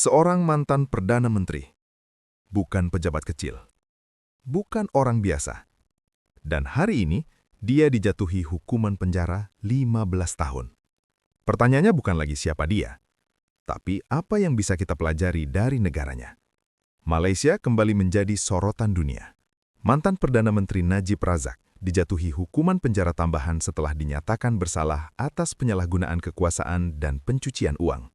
Seorang mantan Perdana Menteri, bukan pejabat kecil, bukan orang biasa. Dan hari ini, dia dijatuhi hukuman penjara 15 tahun. Pertanyaannya bukan lagi siapa dia, tapi apa yang bisa kita pelajari dari negaranya. Malaysia kembali menjadi sorotan dunia. Mantan Perdana Menteri Najib Razak dijatuhi hukuman penjara tambahan setelah dinyatakan bersalah atas penyalahgunaan kekuasaan dan pencucian uang.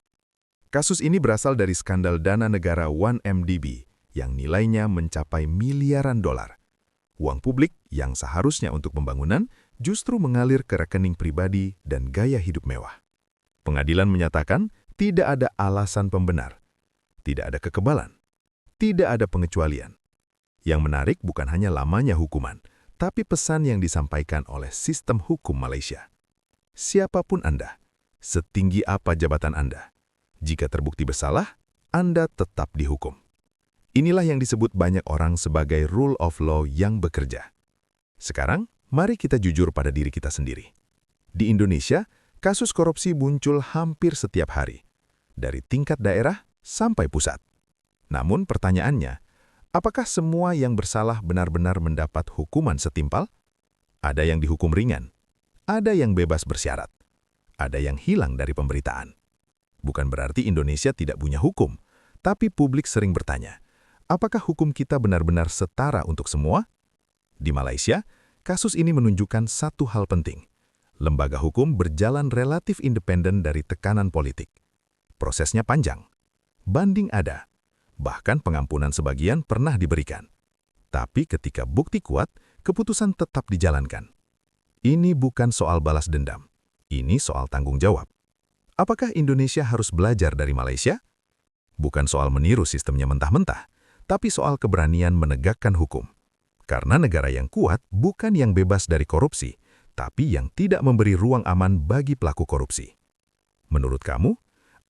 Kasus ini berasal dari skandal dana negara 1MDB yang nilainya mencapai miliaran dolar. Uang publik yang seharusnya untuk pembangunan justru mengalir ke rekening pribadi dan gaya hidup mewah. Pengadilan menyatakan tidak ada alasan pembenar, tidak ada kekebalan, tidak ada pengecualian. Yang menarik bukan hanya lamanya hukuman, tapi pesan yang disampaikan oleh sistem hukum Malaysia. Siapapun Anda, setinggi apa jabatan Anda, jika terbukti bersalah, Anda tetap dihukum. Inilah yang disebut banyak orang sebagai rule of law yang bekerja. Sekarang, mari kita jujur pada diri kita sendiri. Di Indonesia, kasus korupsi muncul hampir setiap hari, dari tingkat daerah sampai pusat. Namun pertanyaannya, apakah semua yang bersalah benar-benar mendapat hukuman setimpal? Ada yang dihukum ringan, ada yang bebas bersyarat, ada yang hilang dari pemberitaan. Bukan berarti Indonesia tidak punya hukum, tapi publik sering bertanya, apakah hukum kita benar-benar setara untuk semua? Di Malaysia, kasus ini menunjukkan satu hal penting. Lembaga hukum berjalan relatif independen dari tekanan politik. Prosesnya panjang, banding ada, bahkan pengampunan sebagian pernah diberikan. Tapi ketika bukti kuat, keputusan tetap dijalankan. Ini bukan soal balas dendam, ini soal tanggung jawab. Apakah Indonesia harus belajar dari Malaysia? Bukan soal meniru sistemnya mentah-mentah, tapi soal keberanian menegakkan hukum. Karena negara yang kuat bukan yang bebas dari korupsi, tapi yang tidak memberi ruang aman bagi pelaku korupsi. Menurut kamu,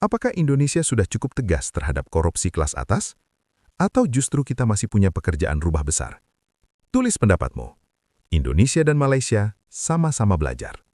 apakah Indonesia sudah cukup tegas terhadap korupsi kelas atas? Atau justru kita masih punya pekerjaan rubah besar? Tulis pendapatmu. Indonesia dan Malaysia sama-sama belajar.